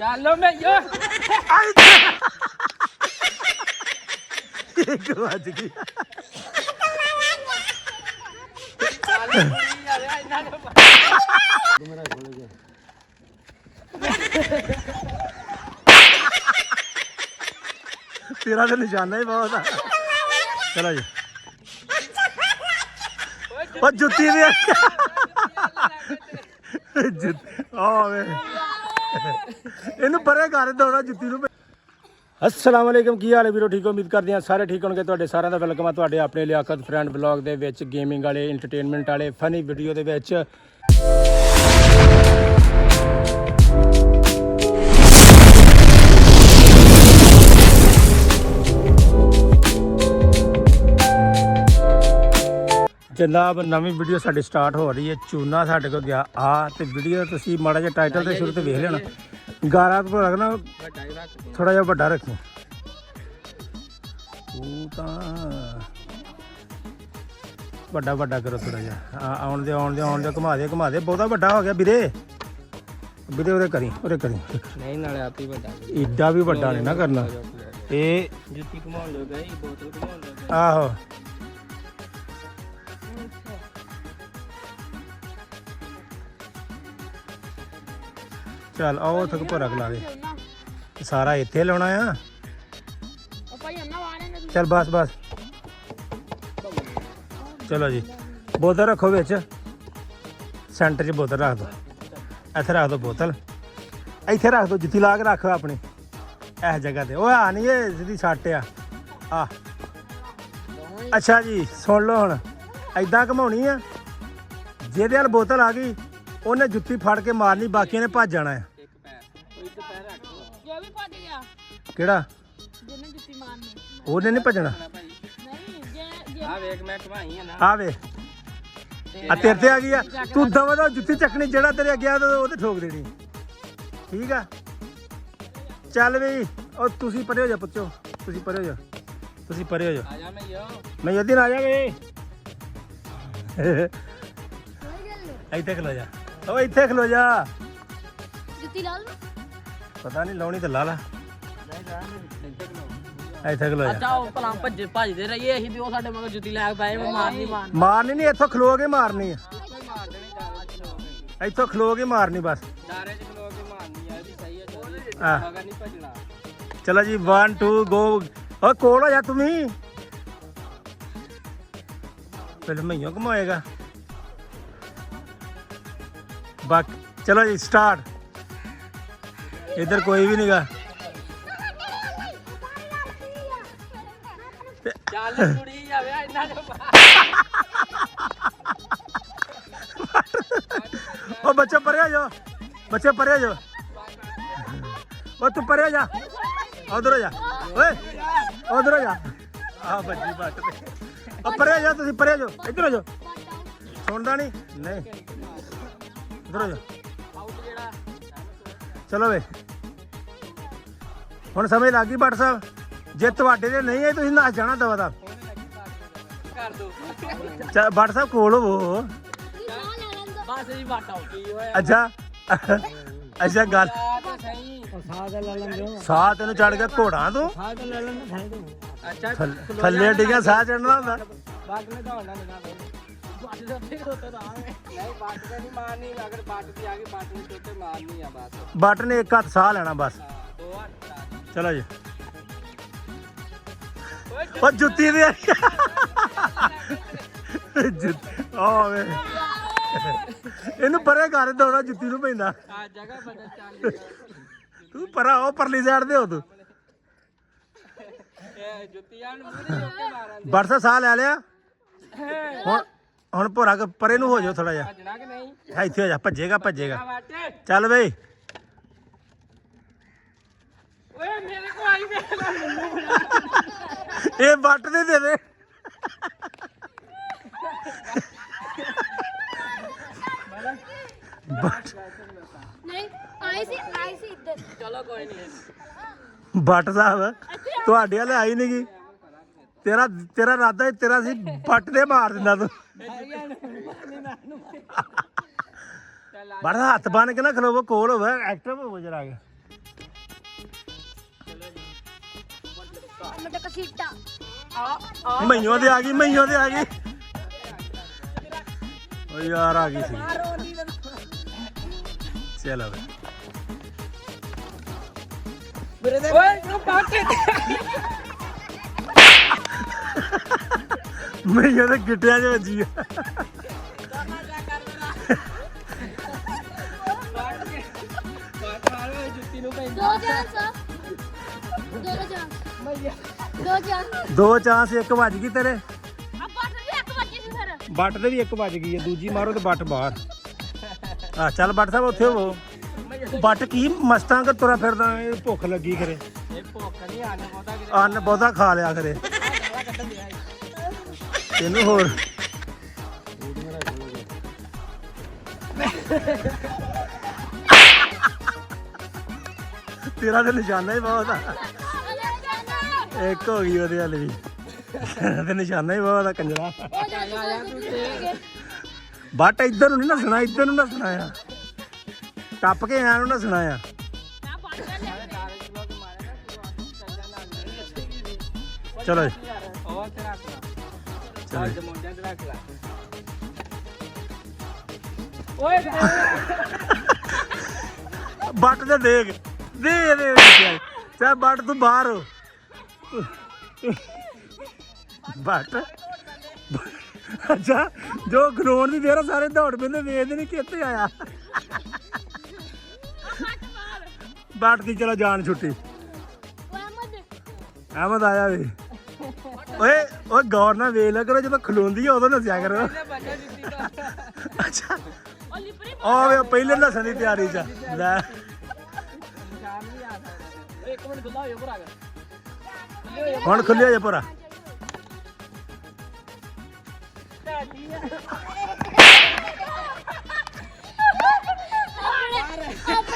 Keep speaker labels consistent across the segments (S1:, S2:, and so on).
S1: ਚੱਲੋ ਮੈਂ ਯੋ
S2: ਇੱਕ ਵੱਜ ਗਈ ਤੇਰਾ ਤਾਂ ਨਿਸ਼ਾਨਾ ਹੀ ਬਹੁਤ ਆ ਚਲੋ ਜੀ ਉਹ ਜੁੱਤੀ ਦੇ ਆਵੇ ਇਹਨੂੰ ਪਰੇ ਕਰ ਦੋਣਾ ਜੁੱਤੀ ਨੂੰ अस्सलाम वालेकुम की हाल है वीरो ठीक हो उम्मीद करते हैं सारे ठीक होंगे ਤੁਹਾਡੇ ਸਾਰਿਆਂ ਦਾ ਵੈਲਕਮ ਹੈ ਤੁਹਾਡੇ ਆਪਣੇ ਲਿਆਕਤ ਫਰੈਂਡ ਵਲੌਗ ਦੇ ਵਿੱਚ ਗੇਮਿੰਗ ਵਾਲੇ ਐਂਟਰਟੇਨਮੈਂਟ ਵਾਲੇ ਫਨੀ ਵੀਡੀਓ ਦੇ ਵਿੱਚ जनाब नवी वीडियो साडी स्टार्ट हो रही है चूना साडे को गया आ ते वीडियो तुसीं माड़ा जिहा टाइटल ते शुरू ते वेख लेना गारा तो रखना थोड़ा जिहा वड्डा रखी वड्डा वड्डा करो थोड़ा जिहा आउण दे घुमा दे बहुता वड्डा हो गया वीरे वीरे ओदे करी
S1: नहीं नाले आप ही वड्डा
S2: एडा भी वड्डा नहीं ना करना ए
S1: जुत्ती घुमाउण लगा ही बोतल घुमाउण लगा
S2: आहो चल आओ तक भोरा खिला दे सारा इत्थे लाउणा आ चल बस बस चलो जी बोतल रखो बिच सेंटर च बोतल रख दो इत्थे रख दो बोतल इत्थे रख दो जुत्ती ला के रख अपनी इस जगह ते ओए आ नहीं ये सीधी सट आ अच्छा जी सुन लो हुण ऐदां घुमाउणी आ जेहदे हल बोतल आ गई ਉਹਨੇ ਜੁੱਤੀ ਫੜ ਕੇ ਮਾਰਨੀ ਬਾਕੀਆਂ ਨੇ ਭੱਜ ਜਾਣਾ ਹੈ ਕਿਹੜਾ
S3: ਜਿਹਨੇ ਜੁੱਤੀ ਮਾਰਨੀ
S2: ਉਹਨੇ ਨਹੀਂ ਭੱਜਣਾ
S3: ਨਹੀਂ ਜੇ
S1: ਆ ਵੇਖ ਮੈਂ ਘੁਮਾਈ ਆ ਨਾ
S2: ਆ ਵੇ ਆ ਤੇਰੇ ਤੇ ਆ ਗਈ ਆ ਤੂੰ ਦਵਾ ਦਾ ਜੁੱਤੀ ਚੱਕਣੀ ਜਿਹੜਾ ਤੇਰੇ ਅੱਗੇ ਆ ਉਹ ਤੇ ਠੋਕ ਦੇਣੀ ਠੀਕ ਆ ਚੱਲ ਬਈ ਉਹ ਤੁਸੀਂ ਪਰੇ ਹੋ ਜਾ ਪੁੱਛੋ ਤੁਸੀਂ ਪਰੇ ਹੋ ਜਾ
S1: ਆ ਜਾ ਮੈਂ ਯੋ
S2: ਮੈਂ ਯਦੀ ਆ ਜਾ ਵੇ ਇੱਥੇ ਖਲੋ ਜਾ ਉਹ ਇੱਥੇ ਖਲੋ ਜਾ
S3: ਜੁੱਤੀ ਲਾ ਲਓ
S2: ਪਤਾ ਨਹੀਂ ਲਾਉਣੀ ਤੇ ਲਾ ਲਾ
S1: ਨਹੀਂ ਜਾ
S2: ਇੱਥੇ ਖਲੋ ਜਾ
S1: ਅੱਛਾ ਉਹ ਭਲਾ ਭੱਜਦੇ ਰਹੀਏ ਅਸੀਂ ਵੀ ਉਹ ਸਾਡੇ ਮਗਰ ਜੁੱਤੀ ਲੈ ਕੇ ਪਏ ਮਾਰਨੀ
S2: ਮਾਰਨੀ ਨਹੀਂ ਇੱਥੋਂ ਖਲੋ ਕੇ ਮਾਰਨੀ ਆ
S1: ਮਾਰ ਦੇਣੀ
S2: ਇੱਥੋਂ ਖਲੋ ਕੇ ਮਾਰਨੀ ਬਸ
S1: ਡਾਰੇ ਚ ਖਲੋ ਕੇ ਮਾਰਨੀ ਆ ਇਹ ਵੀ ਸਹੀ ਹੈ
S2: ਆ
S1: ਮਗਰ ਨਹੀਂ ਭੱਜਣਾ
S2: ਚਲੋ ਜੀ 1 2 ਗੋ ਓ ਕੋਲ ਹੋ ਜਾ ਤੂੰ ਵੀ ਪਹਿਲੇ ਮਈਓ ਘਮਾਏਗਾ ਬਾਕ ਚਲੋ ਜੀ ਸਟਾਰਟ इधर कोई भी नहीं गा
S1: ਚੱਲ ਕੁੜੀ ਜਾਵੇ ਇੰਨਾ ਜੋ
S2: ओ बच्चे परे हो बच्चे परे हो ओ तू परे हो जा उधर हो जा ओए उधर हो जा आ बच्ची बट ओ परे हो जा तुसी परे हो जा इधर हो जा सुनदा नहीं इधर हो जा चलो वे ਹੁਣ ਸਮਝ ਲੱਗ ਗਈ ਭੱਟ ਸਾਹਿਬ ਜੇ ਤੁਹਾਡੇ ਦੇ ਨਹੀਂ ਹੈ ਤੁਸੀਂ ਨੱਸ ਜਾਣਾ ਦਵਾ ਦਾ
S1: ਕਰ ਦੋ
S2: ਚਾ ਭੱਟ ਸਾਹਿਬ ਕੋਲ ਹੋਵੋ
S1: ਬਸ ਜੀ ਬਾਟਾ ਕੀ ਹੋਇਆ
S2: ਅੱਛਾ ਅੱਛਾ ਗੱਲ
S1: ਤਾਂ ਸਹੀ ਸਾਹ ਦਾ ਲੈ ਲੈਂਦੇ
S2: ਸਾਹ ਤੈਨੂੰ ਚੜ ਗਿਆ ਘੋੜਾ ਤੂੰ
S1: ਸਾਹ ਤਾਂ ਲੈ ਲੈਂਦੇ ਸਾਹ ਅੱਛਾ
S2: ਥੱਲੇ ਡਿੱਗਿਆ ਸਾਹ ਚੜਨਾ ਹੁੰਦਾ
S1: ਬਾਟ ਨੇ ਦੌੜਨਾ ਲਗਾ ਦੇ ਬਾਟ ਦੇ ਉੱਤੇ ਉੱਤੇ ਨਹੀਂ ਬਾਟ ਤੇ ਨਹੀਂ ਮਾਰਨੀ ਅਗਰ ਬਾਟ ਤੇ ਆ ਗਈ ਬਾਟ ਨੂੰ ਉੱਤੇ ਮਾਰਨੀ ਆ ਬਸ
S2: ਬੱਟ ਨੇ ਇੱਕ ਹੱਥ ਸਾਹ ਲੈਣਾ ਬਸ
S1: ਦੋ ਹੱਥ
S2: ਚਲੋ ਜੀ ਉਹ ਜੁੱਤੀ ਦੇ ਓਏ ਇਹਨੂੰ ਪਰੇ ਕਰ ਦੋਣਾ ਜੁੱਤੀ ਨੂੰ ਪੈਂਦਾ
S1: ਆ ਜਗ੍ਹਾ ਬਦਲ ਚੱਲ
S2: ਤੂੰ ਪਰਾ ਉਹ ਪਰਲੀ ਸਾਈਡ ਦੇ ਹੋ ਤੂੰ
S1: ਇਹ ਜੁੱਤੀਆਂ ਨੂੰ ਮੂਹਰੇ ਹੋ ਕੇ ਮਾਰਨ
S2: ਬਰਸਾ ਸਾਹ ਲੈ ਲਿਆ ਹੁਣ ਭੋਰਾ ਪਰੇ ਨੂੰ ਹੋ ਜਾਓ ਥੋੜਾ ਜਿਹਾ
S1: ਭੱਜਣਾ ਕਿ ਨਹੀਂ
S2: ਇੱਥੇ ਹੋ ਜਾ ਭੱਜੇਗਾ
S1: ਬਾਟ
S2: ਚੱਲ ਬਈ
S1: ਓਏ ਮੇਰੇ ਕੋ ਆਈ
S2: ਇਹ ਬੱਟ ਦੇ ਦੇ
S3: ਨਹੀਂ ਆਈ ਸੀ ਇੱਧਰ
S1: ਚਲੋ ਕੋਈ ਨਹੀਂ
S2: ਬੱਟ ਸਾਹਿਬ ਤੁਹਾਡੇ ਵਾਲੇ ਆਈ ਨਹੀਂ ਗੀ ਤੇਰਾ ਇਰਾਦਾ ਤੇਰਾ ਸੀ ਬੱਟ ਦੇ ਮਾਰ ਦਿੰਦਾ ਤੂੰ ਬੜਾ ਹੱਥ ਬੰਨ ਕੇ ਨਾ ਖਲੋਵੋ ਕੋਲ ਹੋਵੇ ਐਕਟਿਵ ਹੋਵੋ ਜਰਾ
S3: ਮਿੰਟ ਕਸੀਟਾ
S2: ਮਈਓ ਤੇ ਆ ਗਈ ਮਈਓ ਤੇ ਆ ਗਈ ਓ ਯਾਰ ਆ ਗਈ ਸੀ ਚਲੋ ਵੇ
S1: ਓਏ ਉਹ ਪਾਕੇ
S2: ਮਈਓ ਤੇ ਗਿੱਟਿਆਂ 'ਚ ਵੱਜੀ ਆ
S1: ਜੁੱਤੀ ਨੂੰ ਪੈਂਦਾ
S3: ਦੋ ਚਾਂਸ
S2: ਦੋ ਚਾਂਸ ਇੱਕ ਵੱਜ ਗਈ ਤੇਰੇ
S3: ਆ ਬੱਟ ਵੀ ਇੱਕ ਵੱਜੀ ਸੀ ਫਿਰ
S2: ਬੱਟ ਤੇ ਵੀ ਇੱਕ ਵੱਜ ਗਈ ਹੈ ਦੂਜੀ ਮਾਰੋ ਤੇ ਬੱਟ ਬਾਹਰ ਆ ਚੱਲ ਬੱਟ ਸਾਹਿਬ ਉੱਥੇ ਹੋਵੋ ਬੱਟ ਕੀ ਮਸਤਾਂ ਕਰ ਤੁਰਾ ਫਿਰਦਾ ਇਹ ਭੁੱਖ ਲੱਗੀ ਕਰੇ
S1: ਇਹ ਭੁੱਖ ਨਹੀਂ ਆਣ ਪਤਾ ਕਿ
S2: ਅੰਨ ਬਹੁਤਾ ਖਾ ਲਿਆ ਕਰੇ
S1: ਗਾਲਾਂ ਕੱਢਣ ਦਿਆ
S2: ਤੈਨੂੰ ਹੋਰ ਤੇਰਾ ਤੇ ਨਿਸ਼ਾਨਾ ਹੀ ਬਹੁਤ ਆ ਇੱਕ ਹੋ ਗਈ ਉਹਦੇ ਹਲੇ ਵੀ ਤੇ ਨਿਸ਼ਾਨਾ ਹੀ ਬਹੁਤ ਆ ਕੰਜਰਾ ਬੱਟ ਇੱਧਰ ਨੂੰ ਨਹੀਂ ਨਸਣਾ ਇੱਧਰ ਨੂੰ ਨਸਣਾ ਆ ਟੱਪ ਕੇ ਐਂ ਨੂੰ ਨਸਣਾ ਆ ਚਲੋ ਜੀ
S1: ਉਹ ਤੇ ਰੱਖ ਲਾ
S2: ਚਲੋ ਜੀ।
S1: ਚੱਲ ਮੁੰਡਿਆਂ ਤੇ ਰੱਖ ਲਾ ਓਏ
S2: ਬੱਟ ਤੇ ਦੇਖ ਦੇ ਚਾਹ ਬੱਟ ਤੂੰ ਬਾਹਰ ਹੋ ਬੱਟ ਅੱਛਾ ਜੋ ਗਰਾਊਂਡ ਦੀ ਦੇਰ ਸਾਰੇ ਦੌੜ ਪੈਂਦੇ ਵੇਖਦੇ ਨਹੀਂ ਕਿੱਥੇ ਆਇਆ ਬੱਟ ਦੀ ਚਲੋ ਜਾਨ ਛੁੱਟੀ ਅਹਿਮਦ ਆਇਆ ਵੇ ਓਏ ਓਏ ਗੌਰ ਨਾਲ ਵੇਖ ਲਿਆ ਕਰੋ ਜਦੋਂ ਖਲੋਂਦੀ ਆ ਉਦੋਂ ਨਸਿਆ ਕਰੋ
S1: ਬੰਦਾ ਜੁੱਤੀ ਦਾ
S2: ਅੱਛਾ ਆ ਵੇ ਪਹਿਲੇ ਨਸਣ ਦੀ ਤਿਆਰੀ ਚ ਲੈ
S1: ਨਿਸ਼ਾਨ ਨਹੀਂ ਆ ਸਕਦਾ ਇੱਕ ਮਿੰਟ ਖੁੱਲਾ ਹੋਇਆ ਭਰਾ
S2: ਹੁਣ ਖੁੱਲਿਆ ਜੇ ਭਰਾ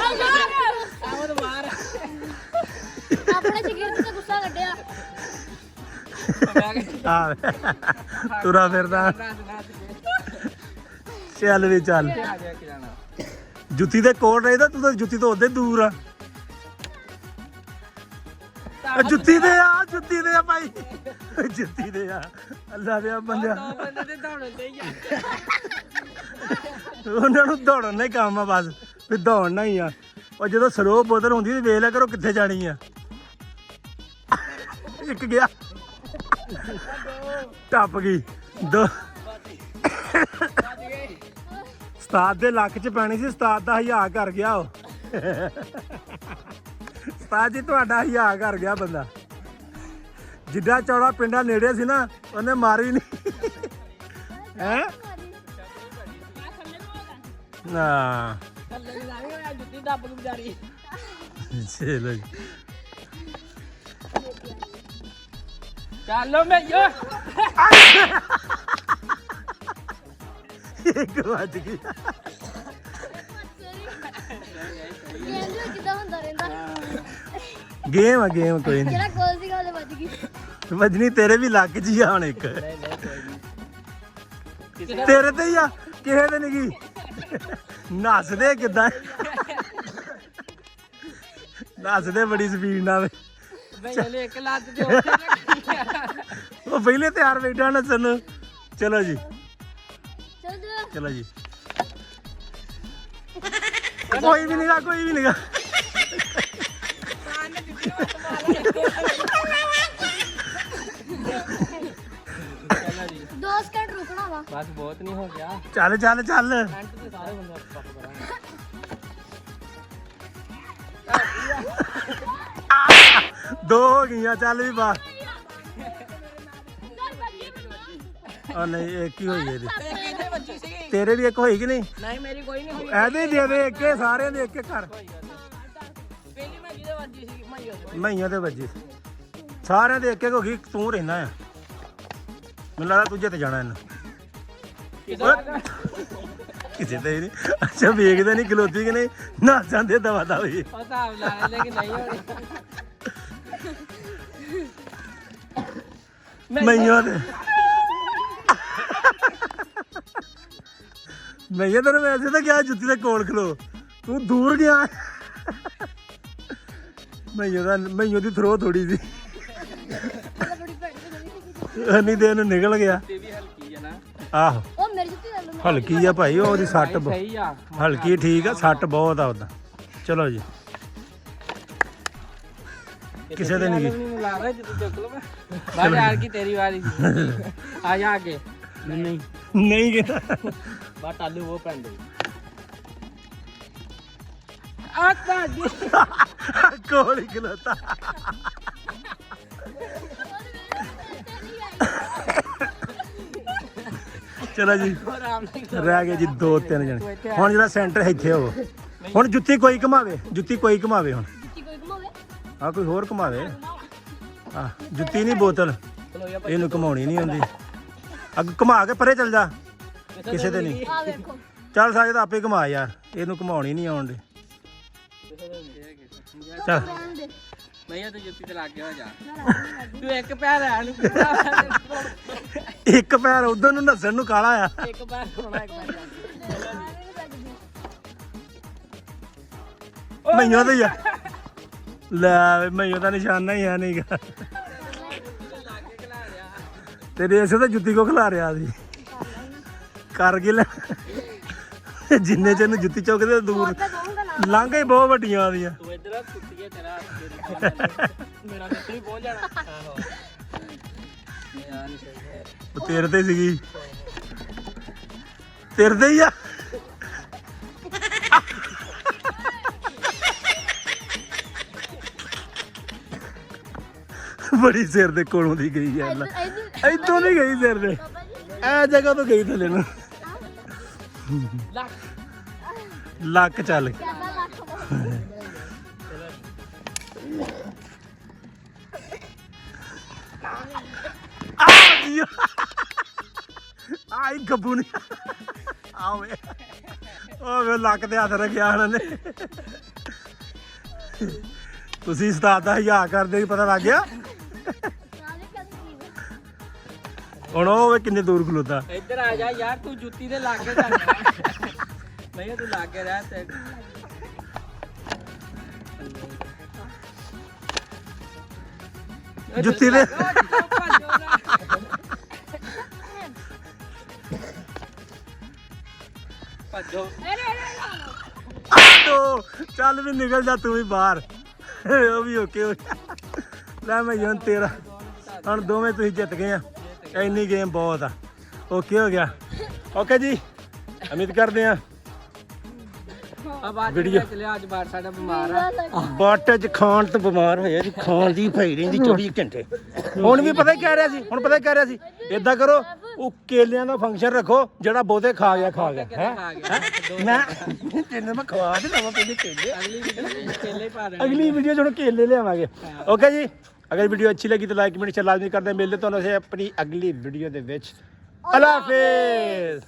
S1: ਆਵਰ ਮਾਰ
S3: ਆਪਣੇ ਸ਼ਗਿਰਦ ਤੇ ਗੁੱਸਾ ਕੱਢਿਆ
S2: ਆ ਵੇ, ਤੁਰਾ ਫਿਰਦਾ ਚੱਲ ਵੀ ਚੱਲ
S1: ਆ ਜਾ ਕੇ ਜਾਣਾ
S2: ਜੁੱਤੀ ਦੇ ਕੋਲ ਰਹਿਦਾ ਤੂੰ ਤਾਂ ਜੁੱਤੀ ਤੋਂ ਉਹਦੇ ਦੂਰ ਆ ਜੁੱਤੀ ਦੇ ਆ ਭਾਈ ਜੁੱਤੀ ਦੇ ਆ ਅੱਲਾ ਦੇ ਬੰਦਿਆ
S1: ਦੋ ਬੰਦੇ ਤੇ ਦੌੜਨ ਤੇ ਹੀ ਆ
S2: ਉਹਨਾਂ ਨੂੰ ਦੌੜਨ ਦਾ ਹੀ ਕੰਮ ਆ ਬਸ ਵੀ ਦੌੜਨਾ ਹੀ ਆ ਉਹ ਜਦੋਂ ਸਰੋ ਬੋਤਲ ਹੁੰਦੀ ਤੇ ਵੇਖ ਲਿਆ ਕਰੋ ਕਿੱਥੇ ਜਾਣੀ ਆ ਇੱਕ ਗਿਆ ਟੱਪ ਗਈ ਦੋ ਉਸਤਾਦ ਦੇ ਲੱਕ 'ਚ ਪੈਣੀ ਸੀ ਉਸਤਾਦ ਦਾ ਹਿਆ ਕਰ ਗਿਆ ਉਹ ਉਸਤਾਦ ਜੀ ਤੁਹਾਡਾ ਹਿਆ ਕਰ ਗਿਆ ਬੰਦਾ ਜਿੱਡਾ ਚੌੜਾ ਪਿੰਡਾ ਨੇੜੇ ਸੀ ਨਾ ਉਹਨੇ ਮਾਰੀ ਨਹੀਂ ਹੈ ਨਾ
S1: ਥੱਲੇ ਵੀ ਲਾਈ ਹੋਇਆ ਜੁੱਤੀ ਦੱਬ ਨੂੰ ਵਿਚਾਰੀ
S2: ਚਲੋ ਜੀ
S1: ਚੱਲੋ ਮੈਯੋ
S2: ਇੱਕ ਵੱਜ ਗਈ
S3: ਗੇਮ ਦੇ ਕਿਦਾਂ ਹੁੰਦਾ ਰਹਿੰਦਾ
S2: ਗੇਮ ਆ ਗੇਮ ਕੋਈ ਨਹੀਂ
S3: ਜਿਹੜਾ ਗੋਲ ਦੀ ਗੱਲ ਵੱਜ ਗਈ
S2: ਵੱਜਣੀ ਤੇਰੇ ਵੀ ਲੱਗ ਜੀ ਆ ਹੁਣ ਇੱਕ ਤੇਰੇ ਤੇ ਹੀ ਆ ਕਿਸੇ ਤੇ ਨਹੀਂ ਗਈ ਨੱਸਦੇ ਕਿੱਦਾਂ ਨੱਸਦੇ ਬੜੀ ਸਪੀਡ ਨਾਲ
S1: ਮੈਨੇ ਇੱਕ ਲੱਤ ਤੇ ਉੱਥੇ ਰੱਖੀ ਆ
S2: ਉਹ ਪਹਿਲੇ ਤਿਆਰ ਬੈਠਾ ਨੱਸਣ ਨੂੰ ਚਲੋ ਜੀ
S3: ਚੱਲ ਜਾ
S2: ਚਲੋ ਜੀ ਕੋਈ ਵੀ ਨਹੀਂਗਾ ਕੋਈ ਵੀ ਨਹੀਂਗਾ
S1: ਚੱਲ ਜੀ
S3: 2 ਸਕਿੰਟ ਰੁਕਣਾ ਵਾ
S1: ਬਸ ਬਹੁਤ ਨਹੀਂ ਹੋ ਗਿਆ
S2: ਚੱਲ ਚੱਲ ਚੱਲ
S1: ਐਂਡ ਤੇ ਸਾਰੇ ਬੰਦੇ ਪੱਪ ਕਰਾਂਗੇ
S2: ਦੋ ਹੋ ਗਈਆਂ ਚੱਲ ਵੀ ਬਾਹਰ ਉਹ ਨਹੀਂ ਇੱਕ ਹੀ ਹੋਈ ਇਹਦੀ
S1: ਕਿੱਥੇ ਬੱਚੀ ਸੀਗੀ
S2: ਤੇਰੇ ਵੀ ਇੱਕ ਹੋਈ ਕਿ ਨਹੀਂ
S1: ਨਹੀਂ ਮੇਰੀ ਕੋਈ ਨਹੀਂ ਹੋਈ
S2: ਇਹਦੇ ਦੇ ਦੇ ਇੱਕ ਸਾਰਿਆਂ ਦੇ ਇੱਕ ਕਰ
S1: ਪਹਿਲੀ ਮੈਂ ਜਿਹਦੇ ਵੱਜੀ ਸੀ ਮੈਯੋ ਦੇ
S2: ਮਈਆਂ ਦੇ ਵੱਜੀ ਸਾਰਿਆਂ ਦੇ ਇੱਕ ਇੱਕ ਹੋ ਗਈ ਤੂੰ ਰਹਿਣਾ ਆ ਮੈਨੂੰ ਲੱਗਦਾ ਤੂੰ ਜਿੱਤ ਜਾਣਾ ਇਹਨੂੰ ਕਿਸੇ ਤੇ ਨਹੀਂ ਅੱਛਾ ਵੇਖਦੇ ਨਹੀਂ ਖਲੋਤੀ ਕਿ ਨਹੀਂ ਨਾ ਜਾਂਦੇ ਦਵਾ ਦਾ ਵੀ
S1: ਉਹ ਹਿਸਾਬ ਲਾ ਲੈ ਲੇਕਿਨ ਨਹੀਂ ਹੋਣੀ
S2: ਮਈਆਂ ਦੇ ਮਈਆਂ ਤੈਨੂੰ ਵੈਸੇ ਤਾਂ ਕਿਹਾ ਜੁੱਤੀ ਦੇ ਕੋਲ ਖਲੋ ਤੂੰ ਦੂਰ ਗਿਆ ਮਈਆਂ ਦੀ ਥਰੋ ਥੋੜੀ ਸੀ ਇੰਨੀ ਦੇਰ ਨੂੰ ਨਿਕਲ ਗਿਆ
S1: ਤੇ ਵੀ ਹਲਕੀ ਆ ਨਾ
S2: ਆਹੋ
S3: ਉਹ ਮੇਰੀ ਜੁੱਤੀ ਲੈ ਲਓ
S2: ਹਲਕੀ ਆ ਭਾਈ ਉਹਦੀ ਸੱਟ
S1: ਸਹੀ ਆ
S2: ਹਲਕੀ ਠੀਕ ਆ ਸੱਟ ਬਹੁਤ ਆ ਉਹਦਾ ਚਲੋ ਜੀ ਕਿਸੇ ਦੇ ਨਹੀਂ ਗਈ
S1: ਲਾ ਰਿਹਾ ਜਦੋਂ ਚੁੱਕ ਲਵਾਂ ਬਾਹਰ ਯਾਰ ਕੀ ਤੇਰੀ ਵਾਰੀ ਆ ਜਾ ਅੱਗੇ ਨਹੀਂ
S2: ਨਹੀਂ ਗਿਆ
S1: ਬਾ ਟਾਲੂ ਉਹ ਪੈਂਦੇ ਆ ਤੁਹਾਡੀ
S2: ਕੋਲ ਹੀ ਖਲੋਤਾ ਚਲੋ ਜੀ
S1: ਆਰਾਮ ਨਾਲ
S2: ਰਹਿ ਗਏ ਜੀ 2-3 ਜਣੇ ਹੁਣ ਜਿਹੜਾ ਸੈਂਟਰ ਇੱਥੇ ਹੋਵੋ ਹੁਣ ਜੁੱਤੀ ਕੋਈ ਘਮਾਵੇ ਹੁਣ
S3: ਜੁੱਤੀ ਕੋਈ ਘਮਾਵੇ
S2: ਆ ਕੋਈ ਹੋਰ ਘਮਾਵੇ ਆ ਜੁੱਤੀ ਨਹੀਂ ਬੋਤਲ
S1: ਚਲੋ ਯਾ
S2: ਇਹਨੂੰ ਘਮਾਉਣੀ ਨਹੀਂ ਆਉਂਦੀ ਅੱਗ ਘਮਾ ਕੇ ਪਰੇ ਚੱਲ ਜਾ ਕਿਸੇ ਦੇ ਨਹੀਂ
S3: ਆ ਵੇਖੋ
S2: ਚੱਲ ਸਾਜੇ ਤਾਂ ਆਪੇ ਘਮਾ ਯਾਰ ਇਹਨੂੰ ਘਮਾਉਣੀ ਨਹੀਂ ਆਉਂਦੀ ਚੱਲ
S3: ਰਹਿਣ ਦੇ
S1: ਭਈਆ ਤੂੰ ਜੁੱਤੀ ਤੇ ਲੱਗ ਗਿਆ ਜਾ ਤੂੰ ਇੱਕ ਪੈਰ ਆ ਨੂੰ
S2: ਇੱਕ ਪੈਰ ਉਧਰ ਨੂੰ ਨੱਸਣ ਨੂੰ ਕਾਲਾ ਆ
S1: ਇੱਕ ਪੈਰ ਹੋਣਾ ਇੱਕ ਪੈਰ
S2: ਮੈਨੂੰ ਤਾਂ ਯਾਰ ਲੈ ਮੈਨੂੰ ਤਾਂ ਨਿਸ਼ਾਨਾ ਹੀ ਆ ਨਹੀਂਗਾ ਤੇਰੇ ਐਸੇ ਤਾਂ ਜੁੱਤੀ ਕੋ ਖਿਲਾ ਰਿਹਾ ਸੀ ਕਰ ਗਿਲ ਜਿੰਨੇ ਚਿਰ ਨੂੰ ਜੁੱਤੀ ਚੁੱਕਦੇ ਦੂਰ
S3: ਤਾਂ ਕਹੂੰਗਾ ਨਾ
S2: ਲਾਂਘਾਂ ਹੀ ਬਹੁਤ ਵੱਡੀਆਂ ਆਦੀਆਂ
S1: ਤੂੰ ਇੱਧਰ ਆ ਕੁੱਤੀਏ ਤੇਰਾ ਮੇਰਾ ਕਿੱਥੇ ਵੀ ਪਹੁੰਚ ਜਾਣਾ ਆਹੋ ਯਾਰ ਨਹੀਂ ਸਹੀ ਹੈ
S2: ਉਹ ਤੇਰੇ ਤੇ ਸੀਗੀ ਤੇਰੇ ਤੇ ਹੀ ਆ ਬੜੀ ਸਿਰ ਦੇ ਕੋਲੋਂ ਦੀ ਗਈ ਯਾਰ ਇੱਥੋਂ ਨਹੀਂ ਗਈ ਸਿਰ ਦੇ ਐ ਜਗ੍ਹਾ ਤੋਂ ਗਈ ਥੱਲੇ ਨੂੰ
S1: ਲੱਕ
S2: ਲੱਕ ਚੱਲ
S3: ਕਿਆਦਾ ਲੱਖ
S2: ਆਈ ਗੱਬੂ ਨੇ ਆਵੇ ਓਏ ਲੱਕ ਤੇ ਹੱਥ ਰੱਖਿਆ ਉਹਨਾਂ ਨੇ ਤੁਸੀਂ ਉਸਤਾਦ ਦਾ ਹਿਆ ਕਰਦੇ ਹੀ ਪਤਾ ਲੱਗ ਗਿਆ ਹੁਣ ਉਹ ਵੇ ਕਿੰਨੇ ਦੂਰ ਖਲੋਤਾ
S1: ਇੱਧਰ ਆ ਜਾ ਯਾਰ ਤੂੰ ਜੁੱਤੀ ਦੇ ਲਾਗੇ ਜਾ ਭਈਆ ਤੂੰ ਲਾਗੇ ਰਹਿ ਤੇ
S2: ਜੁੱਤੀ ਦੇ
S1: ਭੱਜੋ
S2: ਆਟੋ ਚੱਲ ਵੀ ਨਿਕਲ ਜਾ ਤੂੰ ਵੀ ਬਾਹਰ ਉਹ ਵੀ ਓਕੇ ਹੋ ਗਿਆ ਲੈ ਮੈਂ ਹੁਣ ਤੇਰਾ ਹੁਣ ਦੋਵੇਂ ਤੁਸੀਂ ਜਿੱਤ ਗਏ ਆ ਇੰਨੀ ਗੇਮ ਬਹੁਤ ਆ ਓਕੇ ਹੋ ਗਿਆ ਓਕੇ ਜੀ ਉਮੀਦ ਕਰਦੇ ਆ
S1: ਅਬ ਅੱਜ
S2: ਵੀਡੀਓ।
S1: ਚਲਿਆ ਅੱਜ ਬਾਹਰ ਸਾਡਾ ਬਿਮਾਰ ਆ
S2: ਬਾਟੇ ਚ ਖਾਣ ਤੋਂ ਬਿਮਾਰ ਹੋਇਆ ਜੀ ਖਾਣ ਦੀ ਪਈ ਰਹਿੰਦੀ 24 ਘੰਟੇ ਹੁਣ ਵੀ ਪਤਾ ਹੀ ਕਹਿ ਰਿਹਾ ਸੀ ਹੁਣ ਪਤਾ ਹੀ ਕਹਿ ਰਿਹਾ ਸੀ ਏਦਾਂ ਕਰੋ ਉਹ ਕੇਲਿਆਂ ਦਾ ਫੰਕਸ਼ਨ ਰੱਖੋ ਜਿਹੜਾ ਬਹੁਤੇ ਖਾ ਗਿਆ
S1: ਖਾ
S2: ਹੈ
S1: ਗਿਆ
S2: ਮੈਂ ਤੈਨੂੰ ਮੈਂ ਖਵਾ ਦੇ ਲਵਾਂ ਪਹਿਲੇ ਕੇਲੇ
S1: ਅਗਲੀ ਵੀਡੀਓ ਵਿੱਚ ਕੇਲੇ ਪਾ ਦੇਣੇ
S2: ਅਗਲੀ ਵੀਡੀਓ 'ਚ ਹੁਣ ਕੇਲੇ ਲਿਆਵਾਂਗੇ ਓਕੇ ਜੀ ਅਗਰ ਵੀਡੀਓ ਅੱਛੀ ਲੱਗੀ ਤਾਂ ਲਾਈਕ ਕਮੈਂਟ ਸ਼ੇਅਰ ਲਾਜ਼ਮੀ ਕਰਦੇ ਮਿਲਦੇ ਤੁਹਾਨੂੰ ਅਸੀਂ ਆਪਣੀ ਅਗਲੀ ਵੀਡੀਓ ਦੇ ਵਿੱਚ ਅੱਲਾ ਹਾਫਿਜ਼